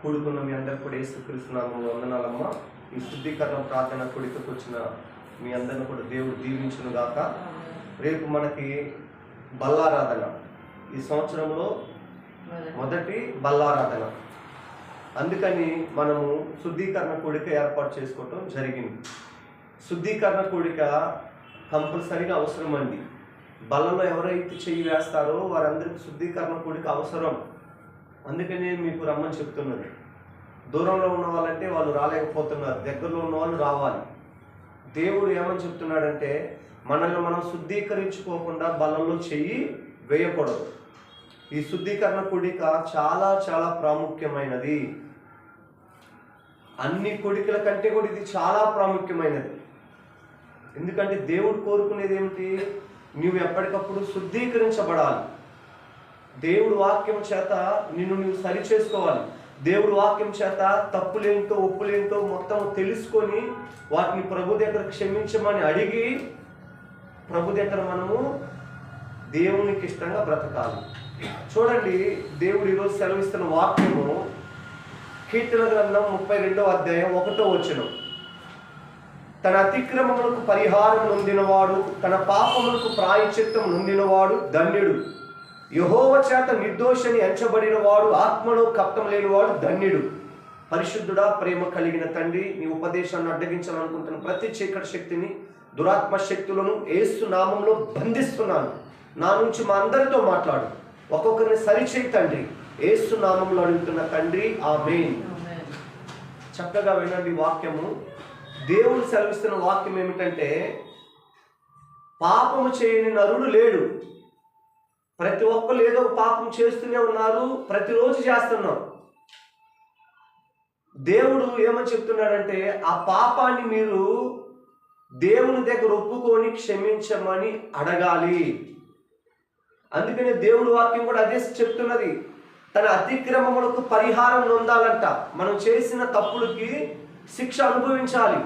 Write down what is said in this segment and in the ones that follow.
కూడుకున్న మీ అందరికి కూడా యేసుక్రీస్తు నామములో వందనాలమ్మా. ఈ శుద్ధీకరణ ప్రార్థన కూడికకు వచ్చిన మీ అందరిని కూడా దేవుడు దీవించును గాక. రేపు మనకి బల్లారాధన, ఈ సంవత్సరంలో మొదటి బల్లారాధన. అందుకని మనము శుద్ధీకరణ కూడిక ఏర్పాటు చేసుకోవటం జరిగింది. శుద్ధీకరణ కూడిక కంపల్సరీగా అవసరం అండి. బల్లలో ఎవరైతే చెయ్యి వేస్తారో వారందరికీ శుద్ధీకరణ కూడిక అవసరం. అందుకని మీకు రమ్మని చెప్తున్నది. దూరంలో ఉన్న వాళ్ళంటే వాళ్ళు రాలేకపోతున్నారు, దగ్గరలో ఉన్న వాళ్ళు రావాలి. దేవుడు ఏమని చెప్తున్నాడంటే మనల్ని మనం శుద్ధీకరించుకోకుండా బల్లలో చెయ్యి వేయకూడదు. ఈ శుద్ధీకరణ కూడిక చాలా చాలా ప్రాముఖ్యమైనది. అన్ని కూడికల కంటే కూడా ఇది చాలా ప్రాముఖ్యమైనది. ఎందుకంటే దేవుడు కోరుకునేది ఏమిటి? నువ్వు ఎప్పటికప్పుడు శుద్ధీకరించబడాలి. దేవుడు వాక్యం చేత నువ్వు సరి చేసుకోవాలి. దేవుడు వాక్యం చేత తప్పులేంటో ఒప్పులేంటో మొత్తం తెలుసుకొని వాటిని ప్రభు దగ్గర క్షమించమని అడిగి ప్రభు దగ్గర మనము దేవునికి ఇష్టంగా బ్రతకాలి. చూడండి, దేవుడు ఈరోజు సెలవిస్తున్న వాక్యము కీర్తన గ్రంథం 32వ అధ్యాయం 1వ వచనం. తన అతిక్రమములకు పరిహారం నొందినవాడు, తన పాపములకు ప్రాయశ్చిత్తం నొందినవాడు ధన్యుడు. యెహోవా చేత నిర్దోషని ఎంచబడిన వాడు, ఆత్మలో కప్తం లేనివాడు ధన్యుడు. పరిశుద్ధుడా, ప్రేమ కలిగిన తండ్రి, నీ ఉపదేశాన్ని అడ్డగించాలనుకుంటున్న ప్రతి చీకటి శక్తిని, దురాత్మ శక్తులను యేసు నామంలో బంధిస్తున్నాను. నా నుంచి మా అందరితో మాట్లాడు, ఒక్కొక్కరిని సరిచేయి తండ్రి. యేసు నామంలో అడుగుతున్న తండ్రి, ఆమేన్. చక్కగా వినండి వాక్యము. దేవుడు సెలవిస్తున్న వాక్యం ఏమిటంటే, పాపము చేయని నరుడు లేడు. ప్రతి ఒక్కరు ఏదో ఒక పాపం చేస్తూనే ఉన్నారు, ప్రతిరోజు చేస్తున్నాం. దేవుడు ఏమని చెప్తున్నాడంటే, ఆ పాపాన్ని మీరు దేవుని దగ్గర ఒప్పుకొని క్షమించమని అడగాలి. అందుకనే దేవుడు వాక్యం కూడా అదే చెప్తున్నది. తన అతిక్రమములకు పరిహారం నొందాలంట. మనం చేసిన తప్పులకి శిక్ష అనుభవించాలి.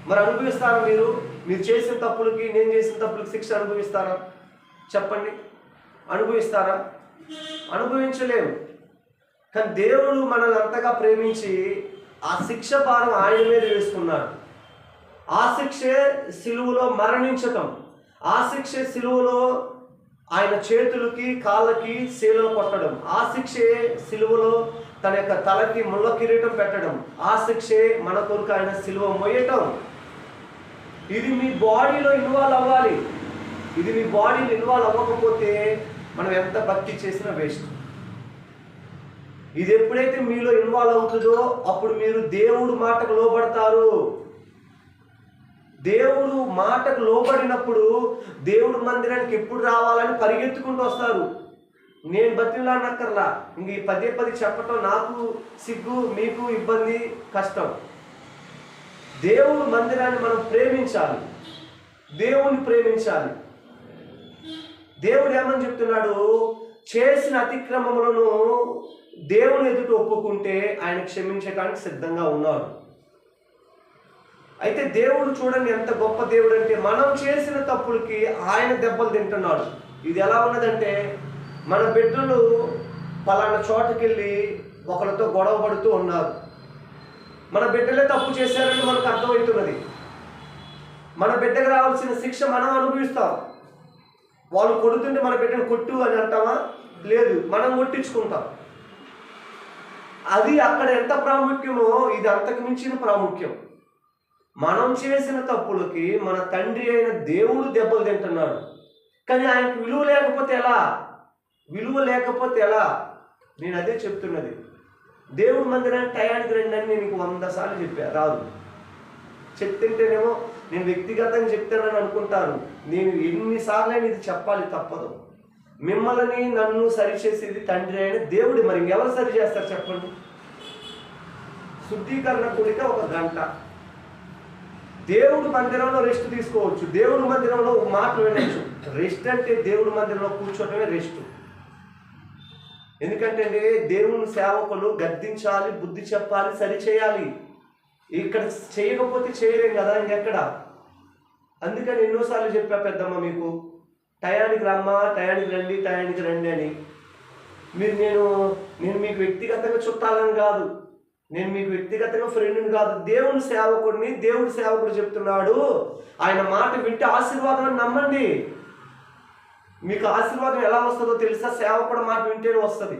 మరి అనుభవిస్తారా? మీరు చేసిన తప్పులకి, నేను చేసిన తప్పులకి శిక్ష అనుభవిస్తారా? చెప్పండి, అనుభవిస్తారా? అనుభవించలేము. కానీ దేవుడు మనల్ని అంతగా ప్రేమించి ఆ శిక్ష భారం ఆయన మీద వేసుకున్నాడు. ఆ శిక్షే సిలువలో మరణించటం, ఆ శిక్షే సిలువలో ఆయన చేతులకి కాళ్ళకి శీలలు కొట్టడం, ఆ శిక్షే సిలువలో తన యొక్క తలకి ముళ్ళ కిరీటం పెట్టడం, ఆ శిక్షే మన కొరకు ఆయన సిలువ మోయటం. ఇది మీ బాడీలో ఇన్వాల్వ్ అవ్వాలి. ఇది మీ బాడీలో ఇన్వాల్వ్ అవ్వకపోతే మనం ఎంత భక్తి చేసినా వేస్ట్. ఇది ఎప్పుడైతే మీలో ఇన్వాల్వ్ అవుతుందో అప్పుడు మీరు దేవుడు మాటకు లోబడతారు. దేవుడు మాటకు లోబడినప్పుడు దేవుడు మందిరానికి ఎప్పుడు రావాలని పరిగెత్తుకుంటూ వస్తారు. నేను బతిలానక్కర్లా, ఇంక ఈ పదే చెప్పటం నాకు సిగ్గు, మీకు ఇబ్బంది, కష్టం. దేవుడు మందిరాన్ని మనం ప్రేమించాలి, దేవుని ప్రేమించాలి. దేవుడు ఏమని చెప్తున్నాడు? చేసిన అతిక్రమములను దేవుని ఎదుట ఒప్పుకుంటే ఆయన క్షమించడానికి సిద్ధంగా ఉన్నాడు. అయితే దేవుడు చూడండి ఎంత గొప్ప దేవుడు అంటే, మనం చేసిన తప్పులకి ఆయన దెబ్బలు తింటున్నాడు. ఇది ఎలా ఉన్నదంటే, మన బిడ్డలు పలానా చోటకెళ్ళి ఒకరితో గొడవ పడుతూ ఉన్నారు. మన బిడ్డలే తప్పు చేశారని మనకు అర్థమవుతున్నది. మన బిడ్డకు రావాల్సిన శిక్ష మనం అనుభవిస్తాం. వాళ్ళు కొడుతుంటే మన బిడ్డను కొట్టు అని అంటామా? లేదు, మనం కొట్టించుకుంటాం. అది అక్కడ ఎంత ప్రాముఖ్యమో ఇది అంతకు మించిన ప్రాముఖ్యం. మనం చేసిన తప్పులకి మన తండ్రి అయిన దేవుడు దెబ్బలు తింటున్నాడు. కానీ ఆయనకు విలువ లేకపోతే ఎలా? విలువ లేకపోతే ఎలా? నేను అదే చెప్తున్నది. దేవుడు మందిరానికి టయానికి రండి అని నేను 100 సార్లు చెప్పా, రాదు. చెప్తుంటేనేమో నేను వ్యక్తిగతంగా చెప్తానని అనుకుంటాను. నేను ఎన్నిసార్లు ఇది చెప్పాలి, తప్పదు. మిమ్మల్ని నన్ను సరిచేసేది తండ్రి అయిన దేవుడు. మరి ఎవరు సరి చేస్తారు చెప్పండి? శుద్ధీకరణ కూడిక 1 గంట. దేవుడు మందిరంలో రెస్ట్ తీసుకోవచ్చు, దేవుడు మందిరంలో మాటలు వినొచ్చు. రెస్ట్ అంటే దేవుడు మందిరంలో కూర్చోవటమే రెస్ట్. ఎందుకంటే దేవుని సేవకులు గద్దించాలి, బుద్ధి చెప్పాలి, సరిచేయాలి. ఇక్కడ చేయకపోతే చేయలేం కదా ఇంకెక్కడ. అందుకని ఎన్నోసార్లు చెప్పా పెద్దమ్మ మీకు, టయానికి రమ్మా, టయానికి రండి, టయానికి రండి అని. నేను మీకు వ్యక్తిగతంగా చుట్టాలని కాదు, నేను మీకు వ్యక్తిగతంగా ఫ్రెండ్ని కాదు, దేవుని సేవకుడిని. దేవుడి సేవకుడు చెప్తున్నాడు, ఆయన మాట వింటే ఆశీర్వాదం అని నమ్మండి. మీకు ఆశీర్వాదం ఎలా వస్తుందో తెలుసా? సేవకుడు మాట వింటేనే వస్తుంది.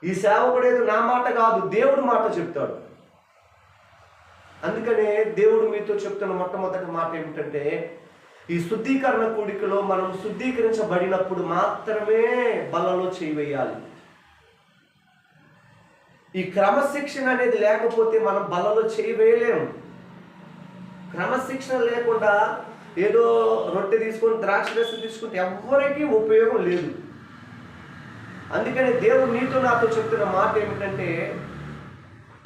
ఈ సేవకుడు ఏదో నా మాట కాదు, దేవుడి మాట చెప్తాడు. అందుకనే దేవుడు మీతో చెప్తున్న మొట్టమొదటి మాట ఏమిటంటే, ఈ శుద్ధీకరణ కూడికలో మనం శుద్ధీకరించబడినప్పుడు మాత్రమే బలలో చేయి వేయాలి. ఈ క్రమశిక్షణ అనేది లేకపోతే మనం బలలో చేయి వేయలేము. క్రమశిక్షణ లేకుండా ఏదో రొట్టె తీసుకొని ద్రాక్ష రసం తీసుకుంటే ఎవ్వరికీ ఉపయోగం లేదు. అందుకని దేవుడు నీతో నాతో చెప్తున్న మాట ఏమిటంటే,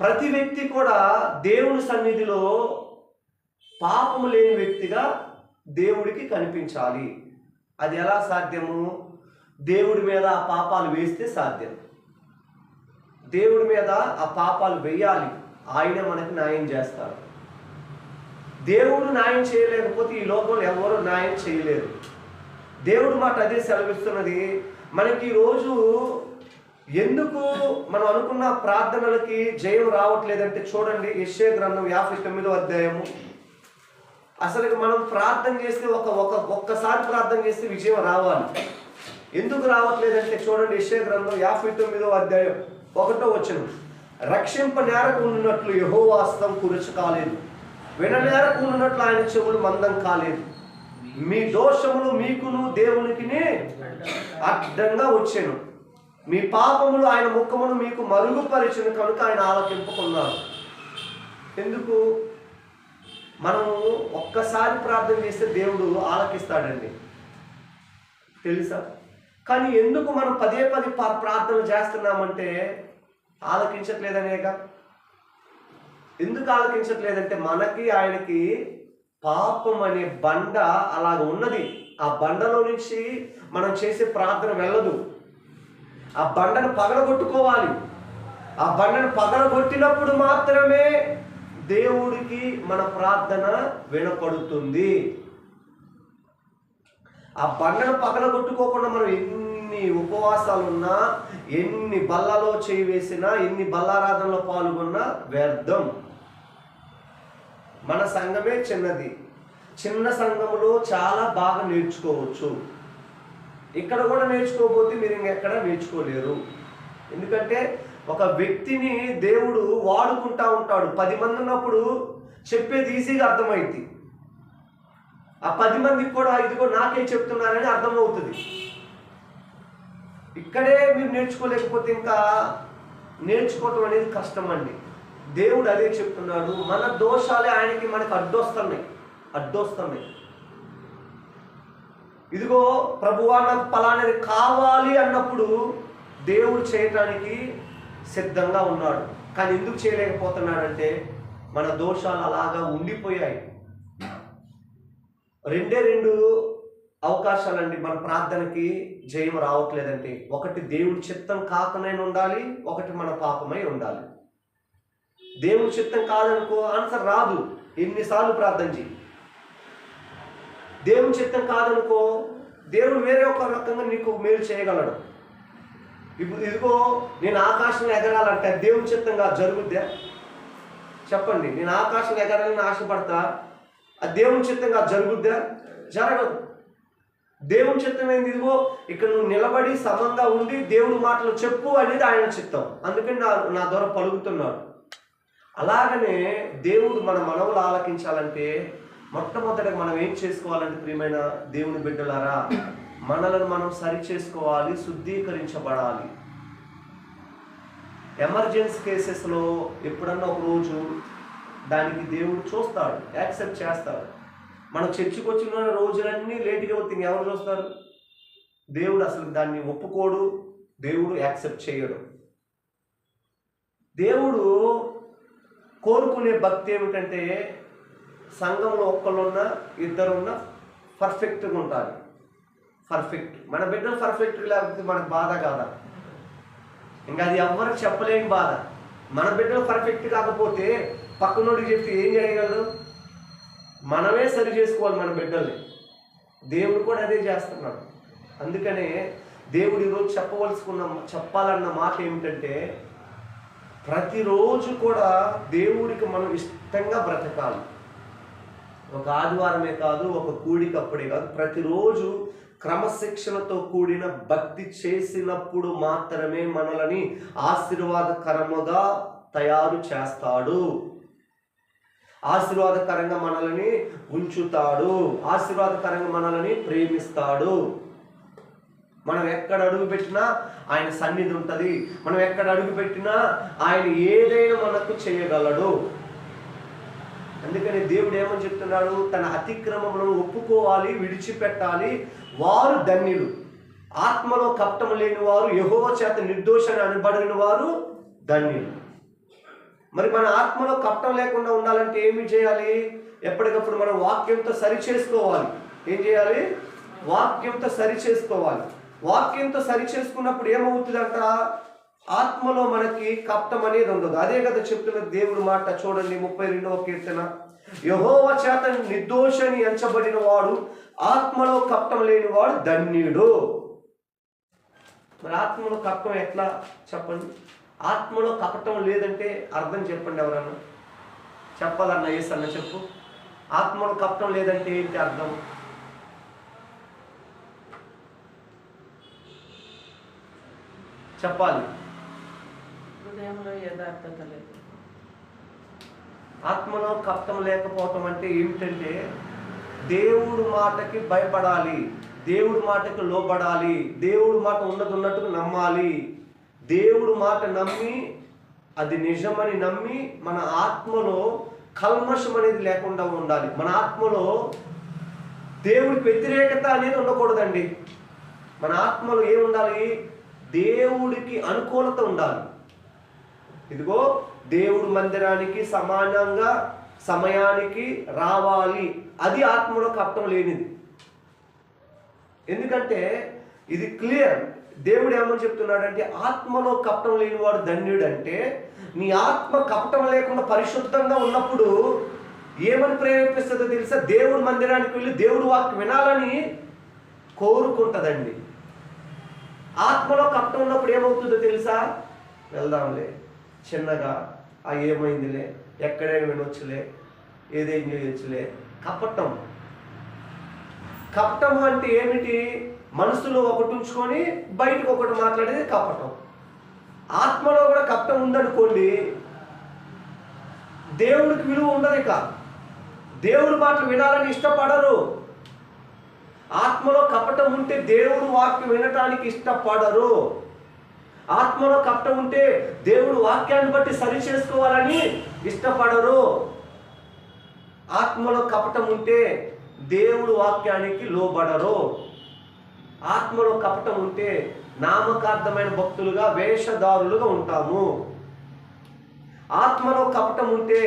ప్రతి వ్యక్తి కూడా దేవుని సన్నిధిలో పాపము లేని వ్యక్తిగా దేవుడికి కనిపించాలి. అది ఎలా సాధ్యము? దేవుడి మీద ఆ పాపాలు వేస్తే సాధ్యం. దేవుడి మీద ఆ పాపాలు వేయాలి, ఆయన మనకి న్యాయం చేస్తారు. దేవుడు న్యాయం చేయలేకపోతే ఈ లోకంలో ఎవరు న్యాయం చేయలేరు. దేవుడు మాట అదే సెలవిస్తున్నది. మనకి ఈరోజు ఎందుకు మనం అనుకున్న ప్రార్థనలకి జయం రావట్లేదంటే చూడండి, యెషయా గ్రంథం 59వ అధ్యాయము. అసలు మనం ప్రార్థన చేస్తే ఒక్కసారి ప్రార్థన చేస్తే విజయం రావాలి. ఎందుకు రావట్లేదంటే చూడండి, యెషయా గ్రంథం 59వ అధ్యాయం 1వ వచనం. రక్షింప నేరకు ఉన్నట్లు యెహోవా హస్తం కురుచు కాలేదు, విననేరకు ఉన్నట్లు ఆయన చెవులు మందం కాలేదు. మీ దోషములు మీకును దేవునికి అడ్డంగా వచ్చాను, మీ పాపములు ఆయన ముఖమును మీకు మరుగుపరిచిన కనుక ఆయన ఆలకింపుకున్నారు. ఎందుకు? మనము ఒక్కసారి ప్రార్థన చేస్తే దేవుడు ఆలకిస్తాడండి, తెలుసా? కానీ ఎందుకు మనం పదే ప్రార్థన చేస్తున్నామంటే ఆలకించట్లేదనేగా. ఎందుకు ఆలకించట్లేదంటే మనకి ఆయనకి పాపం అనే బండ అలాగ ఉన్నది. ఆ బండలో నుంచి మనం చేసే ప్రార్థన వెళ్ళదు. ఆ బండను పగలగొట్టుకోవాలి. ఆ బండను పగలగొట్టినప్పుడు మాత్రమే దేవుడికి మన ప్రార్థన వినపడుతుంది. ఆ బండను పగలగొట్టుకోకుండా మనం ఎన్ని ఉపవాసాలు ఉన్నా, ఎన్ని బల్లలో చేయి వేసినా, ఎన్ని బల్లారాధనలో పాల్గొన్నా వ్యర్థం. మన సంఘమే చిన్నది. చిన్న సంఘములో చాలా బాగా నేర్చుకోవచ్చు. ఇక్కడ కూడా నేర్చుకోకపోతే మీరు ఇంకెక్కడ నేర్చుకోలేరు. ఎందుకంటే ఒక వ్యక్తిని దేవుడు వాడుకుంటా ఉంటాడు. 10 మంది ఉన్నప్పుడు చెప్పేది ఈజీగా అర్థమైంది. ఆ 10 మందికి కూడా ఇదిగో నాకే చెప్తున్నారని అర్థమవుతుంది. ఇక్కడే మీరు నేర్చుకోలేకపోతే ఇంకా నేర్చుకోవటం అనేది కష్టం అండి. దేవుడు అదే చెప్తున్నాడు, మన దోషాలే ఆయనకి మనకు అడ్డొస్తున్నాయి. ఇదిగో ప్రభువా నాకు పలానది కావాలి అన్నప్పుడు దేవుడు చేయటానికి సిద్ధంగా ఉన్నాడు. కానీ ఎందుకు చేయలేకపోతున్నాడంటే మన దోషాలు అలాగా ఉండిపోయాయి. 2 అవకాశాలండి మన ప్రార్థనకి జయం రావట్లేదంటే. ఒకటి దేవుడి చిత్తం కాకనైనా ఉండాలి, ఒకటి మన పాపమై ఉండాలి. దేవుడి చిత్తం కాదనుకో ఆన్సర్ రాదు, ఎన్నిసార్లు ప్రార్థన చేయి. దేవుని చిత్తం కాదనుకో దేవుడు వేరే ఒక రకంగా నీకు మేలు చేయగలడు. ఇప్పుడు ఇదిగో నేను ఆకాశంలో ఎగరాలంటే దేవుని చిత్తంగా జరుగుద్దా? చెప్పండి. నేను ఆకాశంలో ఎగరాలని ఆశపడతా, అది దేవుని చిత్తంగా జరుగుద్దా? జరగదు. దేవుని చిత్తం ఏంది? ఇదిగో ఇక్కడ నువ్వు నిలబడి సమంగా ఉండి దేవుడి మాటలు చెప్పు అనేది ఆయన చిత్తం. అందుకని నా ద్వారా పలుకుతున్నాడు. అలాగనే దేవుడు మన మనవులు ఆలకించాలంటే మొట్టమొదటిగా మనం ఏం చేసుకోవాలంటే, ప్రియమైన దేవుని బిడ్డలారా, మనలను మనం సరి చేసుకోవాలి, శుద్ధీకరించబడాలి. ఎమర్జెన్సీ కేసెస్లో ఎప్పుడన్నా ఒక రోజు దానికి దేవుడు చూస్తాడు, యాక్సెప్ట్ చేస్తాడు. మనం చర్చికి వచ్చిన రోజులన్నీ లేట్గా అవుతుంది, ఎవరు చూస్తారు? దేవుడు అసలు దాన్ని ఒప్పుకోడు, దేవుడు యాక్సెప్ట్ చేయడు. దేవుడు కోరుకునే భక్తి ఏమిటంటే సంఘంలో ఒక్కళ్ళున్నా ఇద్దరున్నా పర్ఫెక్ట్గా ఉంటారు. పర్ఫెక్ట్. మన బిడ్డలు పర్ఫెక్ట్గా లేకపోతే మనకు బాధ కాదా? ఇంకా అది ఎవరికి చెప్పలేని బాధ. మన బిడ్డలు పర్ఫెక్ట్ కాకపోతే పక్కనోడికి చెప్తే ఏం చేయగలరు? మనమే సరి చేసుకోవాలి మన బిడ్డల్ని. దేవుడు కూడా అదే చేస్తున్నాడు. అందుకనే దేవుడు ఈరోజు చెప్పాలన్న మాట ఏమిటంటే, ప్రతిరోజు కూడా దేవుడికి మనం ఇష్టంగా బ్రతకాలి. ఒక ఆదివారమే కాదు, ఒక కూడికప్పుడే కాదు, ప్రతిరోజు క్రమశిక్షణతో కూడిన భక్తి చేసినప్పుడు మాత్రమే మనల్ని ఆశీర్వాదకరముగా తయారు చేస్తాడు, ఆశీర్వాదకరంగా మనల్ని ఉంచుతాడు, ఆశీర్వాదకరంగా మనల్ని ప్రేమిస్తాడు. మనం ఎక్కడ అడుగు పెట్టినా ఆయన సన్నిధి ఉంటుంది. మనం ఎక్కడ అడుగు పెట్టినా ఆయన ఏదైనా మనకు చేయగలడు. అందుకని దేవుడు ఏమని చెప్తున్నాడు, తన అతిక్రమములను ఒప్పుకోవాలి, విడిచిపెట్టాలి, వారు ధన్యులు. ఆత్మలో కపటం లేని వారు, యెహోవా చేత నిర్దోషాన్ని అనబడిన వారు ధన్యులు. మరి మన ఆత్మలో కపటం లేకుండా ఉండాలంటే ఏమి చేయాలి? ఎప్పటికప్పుడు మనం వాక్యంతో సరి చేసుకోవాలి. ఏం చేయాలి? వాక్యంతో సరి చేసుకోవాలి. వాక్యంతో సరి చేసుకున్నప్పుడు ఏమవుతుందంట, ఆత్మలో మనకి కపటం అనేది ఉండదు. అదే కదా చెప్తున్న దేవుడు మాట. చూడండి 32వ కీర్తన, యెహోవా చేత నిర్దోషని ఎంచబడిన వాడు, ఆత్మలో కపటం లేని వాడు ధన్యుడు. మరి ఆత్మలో కపటం ఎట్లా చెప్పండి? ఆత్మలో కపటం లేదంటే అర్థం చెప్పండి. ఎవరన్నా చెప్పాలన్నా ఏసన్నా చెప్పు. ఆత్మలో కపటం లేదంటే ఏంటి అర్థం? చెప్పాలి. హృదయంలో యథార్థత లేదు. ఆత్మలో కపటం లేకపోవటం అంటే ఏమిటంటే, దేవుడు మాటకి భయపడాలి, దేవుడి మాటకి లోబడాలి, దేవుడి మాట ఉన్నట్టుగా నమ్మాలి. దేవుడు మాట నమ్మి అది నిజమని నమ్మి మన ఆత్మలో కల్మషం అనేది లేకుండా ఉండాలి. మన ఆత్మలో దేవుడికి వ్యతిరేకత అనేది ఉండకూడదండి. మన ఆత్మలో ఏముండాలి? దేవుడికి అనుకూలత ఉండాలి. ఇదిగో దేవుడు మందిరానికి సమానంగా సమయానికి రావాలి, అది ఆత్మలో కపటం లేనిది. ఎందుకంటే ఇది క్లియర్. దేవుడు ఏమని చెప్తున్నాడంటే, ఆత్మలో కపటం లేనివాడు ధన్యుడు. అంటే నీ ఆత్మ కపటం లేకుండా పరిశుద్ధంగా ఉన్నప్పుడు ఏమని ప్రేరేపిస్తుందో తెలుసా? దేవుడు మందిరానికి వెళ్ళి దేవుడు వాక్యం వినాలని కోరుకుంటుందండి. ఆత్మలో కపటం ఉన్నప్పుడు ఏమవుతుందో తెలుసా? వెళ్దాంలే, చిన్నగా ఏమైందిలే, ఎక్కడైనా వినొచ్చులే, ఏదేం చేయొచ్చులే. కపటం. కపటం అంటే ఏమిటి? మనసులో ఒకటి ఉంచుకొని బయటకు ఒకటి మాట్లాడేది కపటం. ఆత్మలో కూడా కపటం ఉందనుకోండి, దేవుడికి విలువ ఉండదు. ఇక దేవుడి మాటలు వినాలని ఇష్టపడరు. ఆత్మలో కపటం ఉంటే దేవుడు వాక్యం వినటానికి ఇష్టపడరు. ఆత్మలో కపటం ఉంటే దేవుడు వాక్యాన్ని బట్టి సరి చేసుకోవాలని ఇష్టపడరు. ఆత్మలో కపటం ఉంటే దేవుడు వాక్యానికి లోబడరు. ఆత్మలో కపటం ఉంటే నామకార్థమైన భక్తులుగా, వేషధారులుగా ఉంటాము. ఆత్మలో కపటం ఉంటే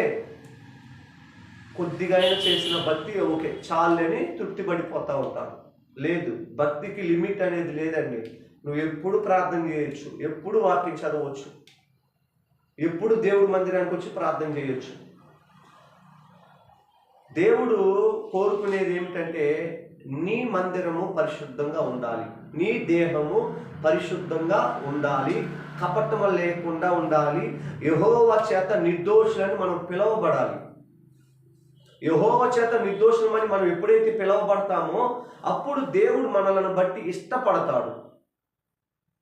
కొద్దిగా చేసిన భక్తి ఓకే చాలని తృప్తి పడిపోతూ ఉంటాను. లేదు, భక్తికి లిమిట్ అనేది లేదండి. నువ్వు ఎప్పుడు ప్రార్థన చేయొచ్చు, ఎప్పుడు వాక్యం చదవచ్చు, ఎప్పుడు దేవుడి మందిరానికి వచ్చి ప్రార్థన చేయొచ్చు. దేవుడు కోరుకునేది ఏమిటంటే, నీ మందిరము పరిశుద్ధంగా ఉండాలి, నీ దేహము పరిశుద్ధంగా ఉండాలి, కపటము లేకుండా ఉండాలి. యెహోవా చేత నిర్దోషులని మనం పిలువబడాలి. యెహోవా చేత నిర్దోషులమని మనం ఎప్పుడైతే పిలువబడతామో అప్పుడు దేవుడు మనలను బట్టి ఇష్టపడతాడు.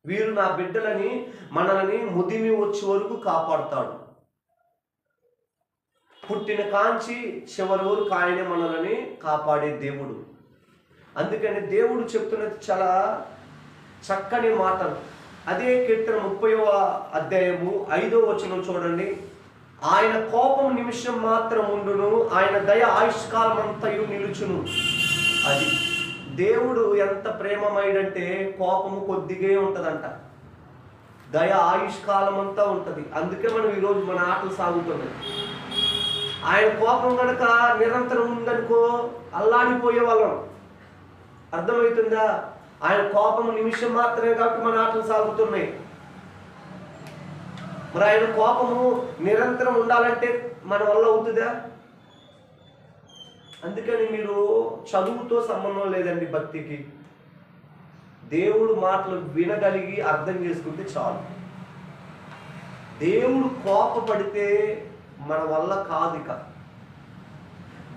వీరు నా బిడ్డలని, మనల్ని ముదిమి వచ్చే వరకు కాపాడుతాడు. పుట్టిన కాంచి చివరి వరకు ఆయనే మనల్ని కాపాడే దేవుడు. అందుకని దేవుడు చెప్తున్నది చాలా చక్కని మాటలు. అదే కీర్తన 30వ అధ్యాయము 5వ వచనం చూడండి. ఆయన కోపం నిమిషం మాత్రం ఉండును, ఆయన దయ ఆయుష్కాలం అంతయు నిలుచును. అది దేవుడు ఎంత ప్రేమమయుడంటే, కోపము కొద్దిగా ఉంటుందంట, దయ ఆయుష్కాలం అంతా ఉంటుంది. అందుకే మనం ఈరోజు మన ఆటలు సాగుతున్నాయి. ఆయన కోపం కనుక నిరంతరం ఉందనుకో అల్లాడిపోయే వాళ్ళం. అర్థమవుతుందా? ఆయన కోపం నిమిషం మాత్రమే కాబట్టి మన ఆటలు సాగుతున్నాయి. మరి ఆయన కోపము నిరంతరం ఉండాలంటే మన వల్ల అవుతుందా? అందుకని మీరు చదువుతో సంబంధం లేదండి భక్తికి. దేవుడు మాటలు వినగలిగి అర్థం చేసుకుంటే చాలు. దేవుడు కోపపడితే మన వల్ల కాదు. ఇక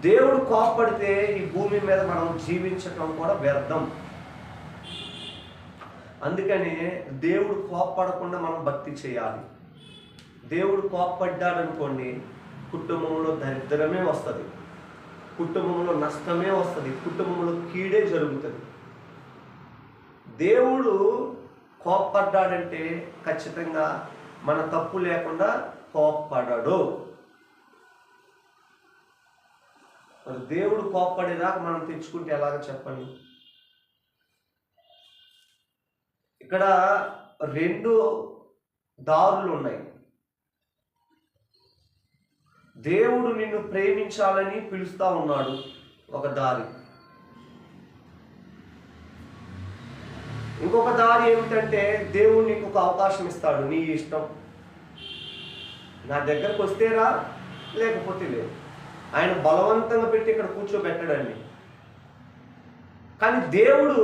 దేవుడు కోపపడితే ఈ భూమి మీద మనం జీవించటం కూడా వ్యర్థం. అందుకని దేవుడు కోపపడకుండా మనం భక్తి చేయాలి. దేవుడు కోపపడ్డాడనుకోండి, కుటుంబంలో దరిద్రమే వస్తుంది, కుటుంబంలో నష్టమే వస్తుంది, కుటుంబంలో కీడే జరుగుతుంది. దేవుడు కోపపడ్డాడంటే ఖచ్చితంగా మన తప్పు లేకుండా కోపపడడు. మరి దేవుడు కోపపడేదాకా మనం తెచ్చుకుంటే ఎలాగ చెప్పండి? ఇక్కడ 2 దారులు ఉన్నాయి. దేవుడు నిన్ను ప్రేమించాలని పిలుస్తా ఉన్నాడు, ఒక దారి. ఇంకొక దారి ఏమిటంటే దేవుడు నీకు ఒక అవకాశం ఇస్తాడు, నీ ఇష్టం, నా దగ్గరకు వస్తేరా లేకపోతే లేదు. ఆయన బలవంతంగా పెట్టి ఇక్కడ కూర్చోబెట్టడండి. కానీ దేవుడు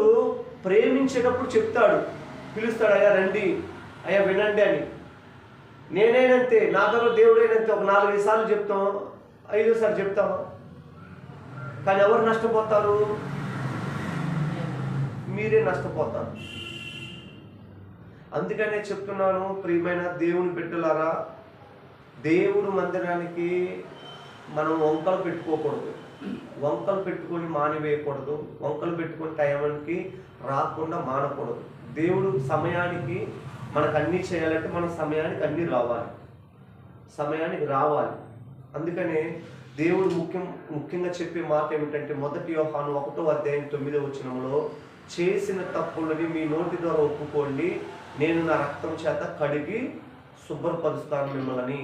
ప్రేమించేటప్పుడు చెప్తాడు, పిలుస్తాడు, అయ్యా రండి, అయ్యా వినండి అని. నేనేనంతే, నా దగ్గర దేవుడేనంతే. ఒక 4-5 సార్లు చెప్తాం, 5సారి చెప్తాం. కానీ ఎవరు నష్టపోతారు? మీరే నష్టపోతారు. అందుకనే చెప్తున్నాను, ప్రియమైన దేవుని బిడ్డలారా, దేవుడు మందిరానికి మనం వంకలు పెట్టుకోకూడదు, వంకలు పెట్టుకొని మానివేయకూడదు, వంకలు పెట్టుకొని టైంకి రాకుండా మానకూడదు. దేవుడు సమయానికి మనకు అన్నీ చేయాలంటే మన సమయానికి అన్నీ రావాలి, సమయానికి రావాలి. అందుకనే దేవుడు ముఖ్యంగా చెప్పే మాట ఏమిటంటే, 1 యోహాను 1:9 చేసిన తప్పులని మీ నోటి ద్వారా ఒప్పుకోండి, నేను నా రక్తం చేత కడిగి శుభ్రపరుస్తాను మిమ్మల్ని.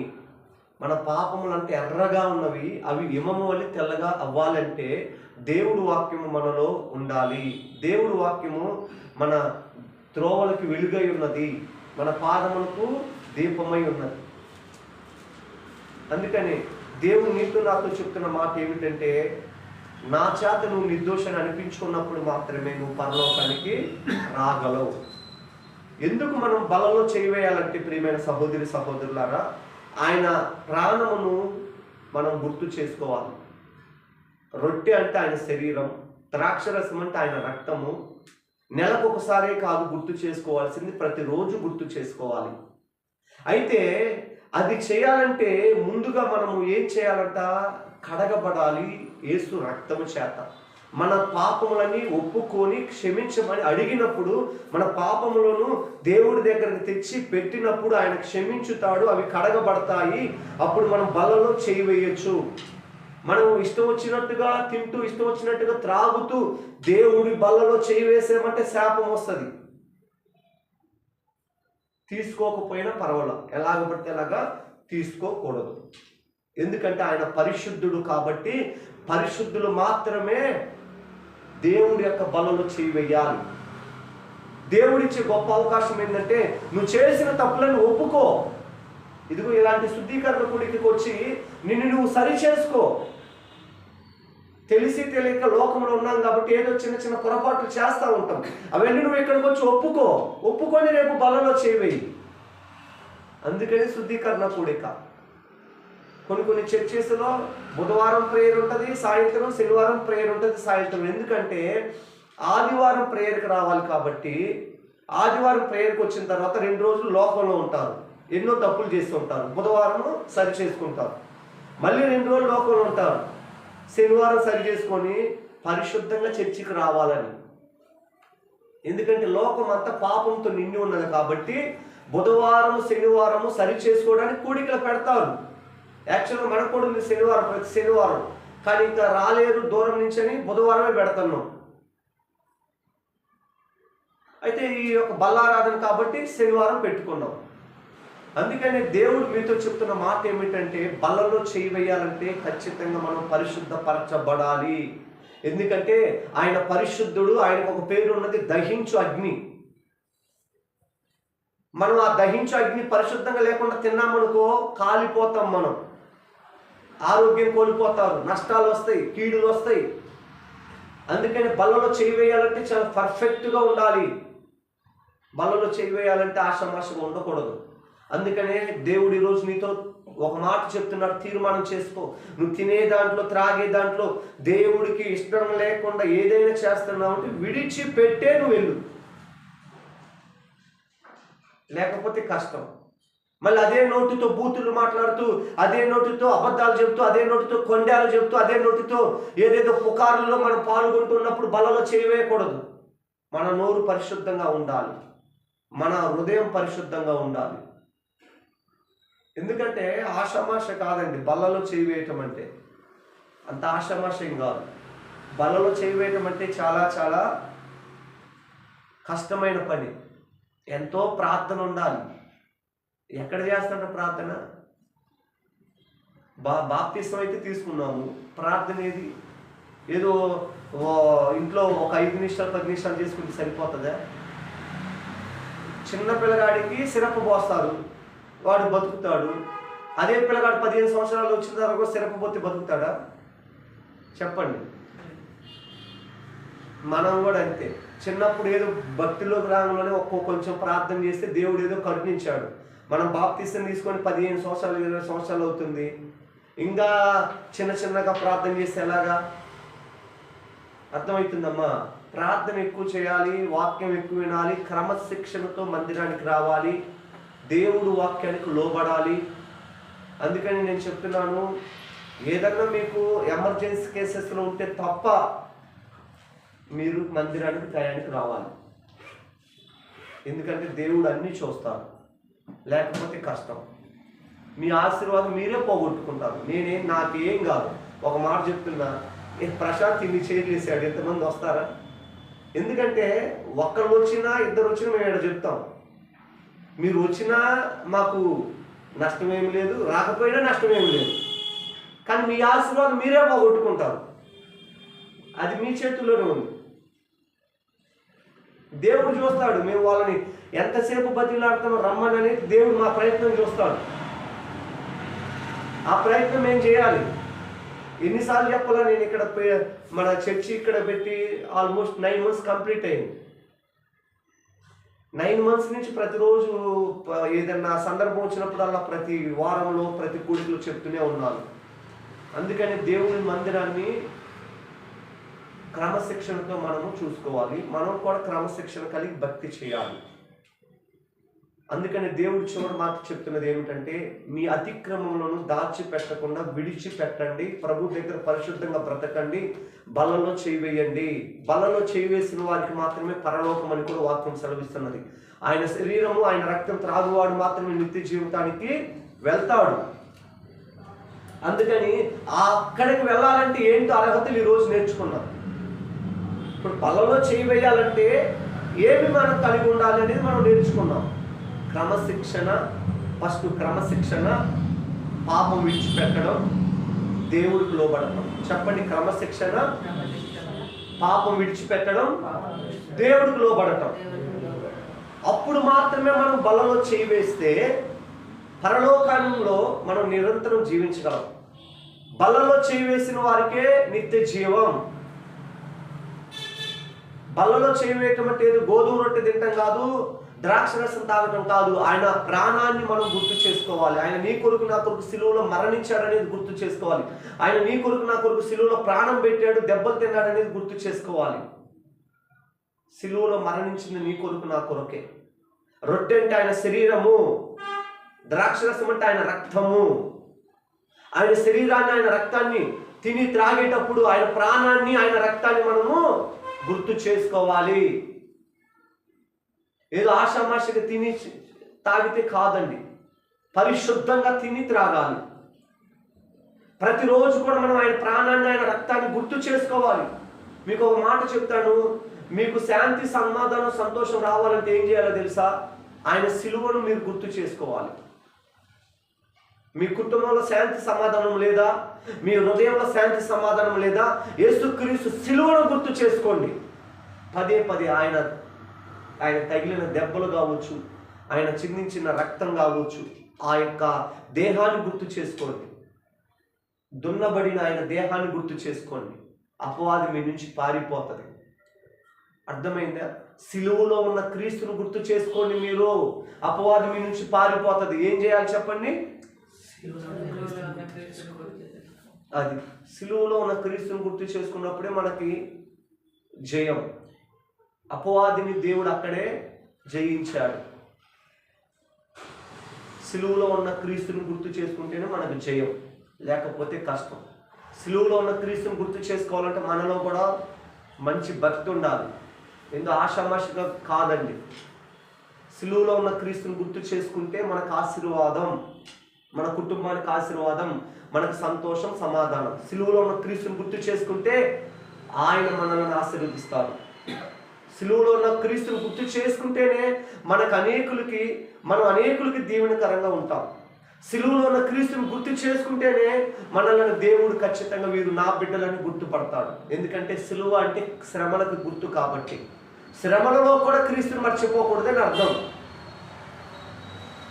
మన పాపములు అంటే ఎర్రగా ఉన్నవి, అవి హిమము వలె తెల్లగా అవ్వాలంటే దేవుడు వాక్యము మనలో ఉండాలి. దేవుడు వాక్యము మన త్రోవలకు వెలుగై ఉన్నది, మన పాదములకు దీపమై ఉన్నది. అందుకని దేవుడు నీతో నాతో చెప్తున్న మాట ఏమిటంటే, నా చేత నువ్వు నిర్దోషాన్ని అనిపించుకున్నప్పుడు మాత్రమే నువ్వు పరలోకానికి రాగలవు. ఎందుకు మనం బలలో చేయవేయాలంటే, ప్రియమైన సహోదరి సహోదరులారా, ఆయన ప్రాణమును మనం గుర్తు చేసుకోవాలి. రొట్టె అంటే ఆయన శరీరం, ద్రాక్షరసం అంటే ఆయన రక్తము. నెలకు ఒకసారే కాదు గుర్తు చేసుకోవాల్సింది, ప్రతిరోజు గుర్తు చేసుకోవాలి. అయితే అది చేయాలంటే ముందుగా మనము ఏం చేయాలంట? కడగబడాలి యేసు రక్తము చేత. మన పాపములని ఒప్పుకొని క్షమించమని అడిగినప్పుడు, మన పాపములను దేవుడి దగ్గరకు తెచ్చి పెట్టినప్పుడు ఆయన క్షమించుతాడు, అవి కడగబడతాయి. అప్పుడు మనం బలలో చేయి వేయచ్చు. మనం ఇష్టం వచ్చినట్టుగా తింటూ, ఇష్టం వచ్చినట్టుగా త్రాగుతూ దేవుడి బలలో చేయి వేసామంటే శాపం వస్తుంది. తీసుకోకపోయినా పర్వాలా, ఎలాగ పడితే అలాగా తీసుకోకూడదు. ఎందుకంటే ఆయన పరిశుద్ధుడు కాబట్టి, పరిశుద్ధులు మాత్రమే దేవుడి యొక్క బలలో చేయి వేయాలి. దేవుడిచ్చే గొప్ప అవకాశం ఏంటంటే, నువ్వు చేసిన తప్పులను ఒప్పుకో. ఇదిగో ఇలాంటి శుద్ధీకరణ కూడికి వచ్చి నిన్ను నువ్వు సరి చేసుకో. తెలిసి తెలియక లోకంలో ఉన్నాం కాబట్టి ఏదో చిన్న చిన్న పొరపాట్లు చేస్తూ ఉంటాం. అవన్నీ నువ్వు ఇక్కడికి వచ్చి ఒప్పుకొని రేపు బలలో చేయి. అందుకని శుద్ధీకరణ కూడిక. కొన్ని చర్చెస్లో బుధవారం ప్రేయర్ ఉంటుంది సాయంత్రం, శనివారం ప్రేయర్ ఉంటుంది సాయంత్రం. ఎందుకంటే ఆదివారం ప్రేయర్కి రావాలి కాబట్టి, ఆదివారం ప్రేయర్కి వచ్చిన తర్వాత 2 రోజులు లోకంలో ఉంటారు, ఎన్నో తప్పులు చేస్తూ ఉంటారు. బుధవారం సరి చేసుకుంటారు, మళ్ళీ 2 రోజులు లోకంలో ఉంటారు, శనివారం సరి చేసుకొని పరిశుద్ధంగా చర్చికి రావాలని. ఎందుకంటే లోకం అంతా పాపంతో నిండి ఉన్నది కాబట్టి బుధవారం శనివారము సరి చేసుకోవడానికి కూడికలు పెడతారు. యాక్చువల్గా మనకు కూడా ఉంది శనివారం, ప్రతి శనివారం. కానీ ఇంకా రాలేరు దూరం నుంచి అని బుధవారమే పెడుతున్నాం. అయితే ఈ యొక్క బల్లారాధన కాబట్టి శనివారం పెట్టుకున్నాం. అందుకని దేవుడు మీతో చెప్తున్న మాట ఏమిటంటే, బల్లలో చేయి వేయాలంటే ఖచ్చితంగా మనం పరిశుద్ధపరచబడాలి. ఎందుకంటే ఆయన పరిశుద్ధుడు, ఆయనకు ఒక పేరు ఉన్నది దహించు అగ్ని. మనం ఆ దహించు అగ్ని పరిశుద్ధంగా లేకుండా తిన్నామనుకో కాలిపోతాం, మనం ఆరోగ్యం కోల్పోతారు, నష్టాలు వస్తాయి, కీడులు వస్తాయి. అందుకని బల్లలో చేయి వేయాలంటే చాలా పర్ఫెక్ట్గా ఉండాలి. బలలో చేయి వేయాలంటే ఆషామాషగా ఉండకూడదు. అందుకనే దేవుడు ఈరోజు నీతో ఒక మాట చెప్తున్నాడు, తీర్మానం చేసుకో. నువ్వు తినే దాంట్లో, త్రాగే దాంట్లో దేవుడికి ఇష్టం లేకుండా ఏదైనా చేస్తున్నావు అంటే విడిచిపెట్టే నువ్వు వెళ్ళు, లేకపోతే కష్టం. మళ్ళీ అదే నోటితో బూతులు మాట్లాడుతూ, అదే నోటితో అబద్ధాలు చెబుతూ, అదే నోటితో కొండాలు చెబుతూ, అదే నోటితో ఏదేదో పుకారుల్లో మనం పాల్గొంటున్నప్పుడు బలలో చేయవేయకూడదు. మన నోరు పరిశుద్ధంగా ఉండాలి, మన హృదయం పరిశుద్ధంగా ఉండాలి. ఎందుకంటే ఆషామాష కాదండి బలలో చేయి వేయటం అంటే, అంత ఆషామాషం కాదు. బలలో చేయి వేయటం అంటే చాలా చాలా కష్టమైన పని, ఎంతో ప్రార్థన ఉండాలి. ఎక్కడ చేస్తాడు ప్రార్థన? బాప్తిస్మం అయితే తీసుకున్నాము, ప్రార్థన ఏది? ఏదో ఇంట్లో ఒక 5 నిమిషాలు 10 నిమిషాలు చేసుకుంటే సరిపోతుందా? చిన్న పిల్లగాడికి సిరప్ పోస్తారు, వాడు బతుకుతాడు. అదే పిల్లగాడు 15 సంవత్సరాలు వచ్చిన తర్వాత కూడా సిరప్ పోతే బతుకుతాడా? చెప్పండి. మనం కూడా అంతే. చిన్నప్పుడు ఏదో భక్తిలోకి రాగానే కొంచెం ప్రార్థన చేస్తే దేవుడు ఏదో కరుణించాడు. మనం బాప్తిస్మం తీసుకొని 15 సంవత్సరాలు 20 సంవత్సరాలు అవుతుంది, ఇంకా చిన్న చిన్నగా ప్రార్థన చేస్తే ఎలాగా? అర్థమవుతుందమ్మా? ప్రార్థన ఎక్కువ చేయాలి, వాక్యం ఎక్కువ వినాలి, క్రమశిక్షణతో మందిరానికి రావాలి, దేవుడు వాక్యానికి లోబడాలి. అందుకని నేను చెప్తున్నాను, ఏదన్నా మీకు ఎమర్జెన్సీ కేసెస్లో ఉంటే తప్ప మీరు మందిరానికి టయానికి రావాలి. ఎందుకంటే దేవుడు అన్నీ చూస్తాడు, లేకపోతే కష్టం. మీ ఆశీర్వాదం మీరే పోగొట్టుకుంటారు. నాకేం కాదు. ఒక మాట చెప్తున్నా, ప్రశాంత్ ఇన్ని చేయలేసాడు, ఎంతమంది వస్తారా? ఎందుకంటే ఒక్కరు వచ్చినా 2 వచ్చినా మేము ఇక్కడ చెప్తాం. మీరు వచ్చినా మాకు నష్టమేమి లేదు, రాకపోయినా నష్టమేమి లేదు. కానీ మీ ఆశీర్వాదం మీరే పోగొట్టుకుంటారు, అది మీ చేతుల్లోనే ఉంది. దేవుడు చూస్తాడు, మేము వాళ్ళని ఎంతసేపు బతిలాడుతామో రమ్మని అనేది దేవుడు మా ప్రయత్నం చూస్తాడు. ఆ ప్రయత్నం మేము చేయాలి. ఎన్నిసార్లు చెప్పాలా? నేను ఇక్కడ మన చర్చి ఇక్కడ పెట్టి ఆల్మోస్ట్ 9 months కంప్లీట్ అయింది. 9 months నుంచి ప్రతిరోజు ఏదన్నా సందర్భం వచ్చినప్పుడల్లా ప్రతి వారంలో ప్రతి కూడికలో చెప్తూనే ఉన్నాను. అందుకని దేవుని మందిరాన్ని క్రమశిక్షణతో మనము చూసుకోవాలి, మనం కూడా క్రమశిక్షణ కలిగి భక్తి చేయాలి. అందుకని దేవుడు చివరి మాట చెప్తున్నది ఏమిటంటే, మీ అతిక్రమములను దాచిపెట్టకుండా విడిచిపెట్టండి, ప్రభు దగ్గర పరిశుద్ధంగా బ్రతకండి, బలలో చేయి వేయండి. బలలో చేయి వేసిన వారికి మాత్రమే పరలోకం అని కూడా వాక్యం సెలవిస్తున్నది. ఆయన శరీరము ఆయన రక్తం త్రాగువాడు మాత్రమే నిత్య జీవితానికి వెళ్తాడు. అందుకని అక్కడికి వెళ్ళాలంటే ఏంటో అర్హతలు ఈరోజు నేర్చుకున్నాం. ఇప్పుడు బలలో చేయి వేయాలంటే ఏమి మనం కలిగి ఉండాలి అనేది మనం నేర్చుకున్నాం. క్రమశిక్షణ, ఫస్ట్ క్రమశిక్షణ, పాపం విడిచిపెట్టడం, దేవుడికి లోబడటం. చెప్పండి, క్రమశిక్షణ, పాపం విడిచిపెట్టడం, దేవుడికి లోబడటం. అప్పుడు మాత్రమే మనం బలలో చేయి వేస్తే పరలోకంలో మనం నిరంతరం జీవించగలం. బలలో చేయి వేసిన వారికే నిత్య జీవం. బలలో చేయి వేయటం అంటే ఏదో గోధుమ రొట్టె తినటం కాదు, ద్రాక్షరసం తాగటం కాదు. ఆయన ప్రాణాన్ని మనం గుర్తు చేసుకోవాలి. ఆయన నీ కొరకు నా కొరకు సిలువలో మరణించాడు అనేది గుర్తు చేసుకోవాలి. ఆయన నీ కొరకు నా కొరకు సిలువలో ప్రాణం పెట్టాడు, దెబ్బలు తిన్నాడు అనేది గుర్తు చేసుకోవాలి. సిలువలో మరణించింది నీ కొరకు నా కొరకే. రొట్టె అంటే ఆయన శరీరము, ద్రాక్షరసం అంటే ఆయన రక్తము. ఆయన శరీరాన్ని ఆయన రక్తాన్ని తిని త్రాగేటప్పుడు ఆయన ప్రాణాన్ని ఆయన రక్తాన్ని మనము గుర్తు చేసుకోవాలి. ఏదో ఆషామాషగా తిని తాగితే కాదండి, పరిశుద్ధంగా తిని త్రాగాలి. ప్రతిరోజు కూడా మనం ఆయన ప్రాణాన్ని ఆయన రక్తాన్ని గుర్తు చేసుకోవాలి. మీకు ఒక మాట చెప్తాను, మీకు శాంతి సమాధానం సంతోషం రావాలంటే ఏం చేయాలో తెలుసా? ఆయన సిలువను మీరు గుర్తు చేసుకోవాలి. మీ కుటుంబంలో శాంతి సమాధానం లేదా? మీ హృదయంలో శాంతి సమాధానం లేదా? యేసుక్రీస్తు సిలువను గుర్తు చేసుకోండి. పదే పదే ఆయన తగిలిన దెబ్బలు కావచ్చు, ఆయన చిందించిన రక్తం కావచ్చు, ఆ యొక్క దేహాన్ని గుర్తు చేసుకోండి. దున్నబడిన ఆయన దేహాన్ని గుర్తు చేసుకోండి. అపవాది మీ నుంచి పారిపోతుంది. అర్థమైందా? సిలువలో ఉన్న క్రీస్తును గుర్తు చేసుకోండి. మీరు అపవాది మీ నుంచి పారిపోతుంది. ఏం చేయాలి చెప్పండి? అది సిలువలో ఉన్న క్రీస్తును గుర్తు చేసుకున్నప్పుడే మనకి జయం. అపవాదిని దేవుడు అక్కడే జయించాడు. సిలువలో ఉన్న క్రీస్తుని గుర్తు చేసుకుంటేనే మనకు జయం, లేకపోతే కష్టం. సిలువలో ఉన్న క్రీస్తుని గుర్తు చేసుకోవాలంటే మనలో కూడా మంచి భక్తి ఉండాలి. ఎందుకు ఆషామాషిగా కాదండి. సిలువలో ఉన్న క్రీస్తుని గుర్తు చేసుకుంటే మనకు ఆశీర్వాదం, మన కుటుంబానికి ఆశీర్వాదం, మనకు సంతోషం, సమాధానం. సిలువలో ఉన్న క్రీస్తుని గుర్తు చేసుకుంటే ఆయన మనల్ని ఆశీర్వదిస్తారు. సిలువలో ఉన్న క్రీస్తుని గుర్తు చేసుకుంటేనే మనం అనేకులకి దీవెనకరంగా ఉంటాం. సిలువలో ఉన్న క్రీస్తుని గుర్తు చేసుకుంటేనే మనల్ని దేవుడు ఖచ్చితంగా వీరు నా బిడ్డలని గుర్తుపడతాడు. ఎందుకంటే సిలువ అంటే శ్రమలకు గుర్తు కాబట్టి. శ్రమలలో కూడా క్రీస్తుని మర్చిపోకూడదని అర్థం.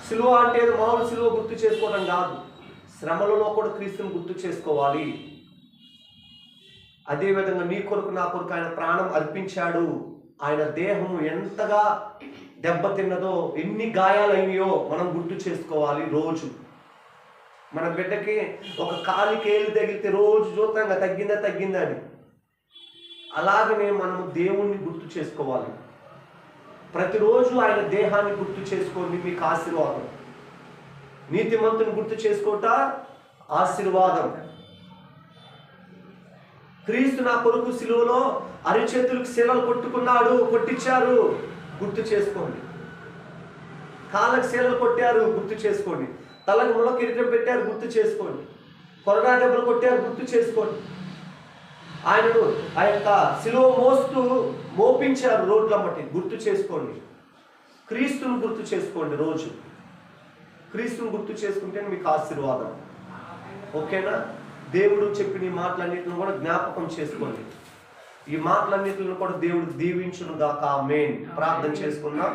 సిలువ అంటే మామూలు సిలువ గుర్తు చేసుకోవడం కాదు, శ్రమలలో కూడా క్రీస్తుని గుర్తు చేసుకోవాలి. అదేవిధంగా నీ కొరకు నా కొరకు ఆయన ప్రాణం అర్పించాడు. ఆయన దేహము ఎంతగా దెబ్బతిన్నదో, ఎన్ని గాయాలైనయో మనం గుర్తు చేసుకోవాలి. రోజు మన బిడ్డకి ఒక కాలికేలు తగిలితే రోజు చూస్తాం తగ్గిందా అని. అలాగనే మనం దేవుణ్ణి గుర్తు చేసుకోవాలి. ప్రతిరోజు ఆయన దేహాన్ని గుర్తు చేసుకోండి, మీకు ఆశీర్వాదం. నీతిమంతుని గుర్తు చేసుకోట ఆశీర్వాదం. క్రీస్తు నా కొరకు సిలువలో అరిచేతులకు శీలలు కొట్టించారు, గుర్తు చేసుకోండి. కాళ్ళకు శీలలు కొట్టారు, గుర్తు చేసుకోండి. తలకు ముళ్ళ కిరీటం పెట్టారు, గుర్తు చేసుకోండి. కొరడా దెబ్బలు కొట్టారు, గుర్తు చేసుకోండి. ఆయనను ఆ యొక్క సిలువ మోపించారు రోడ్లమ్మటి, గుర్తు చేసుకోండి. క్రీస్తుని గుర్తు చేసుకోండి. రోజు క్రీస్తుని గుర్తు చేసుకుంటే మీకు ఆశీర్వాదం. ఓకేనా? దేవుడు చెప్పిన ఈ మాటలన్నిటిని కూడా జ్ఞాపకం చేసుకోండి. ఈ మాటలన్నిటిని కూడా దేవుడు దీవించును గాక. ఆమేన్. ప్రార్థన చేసుకుందాం.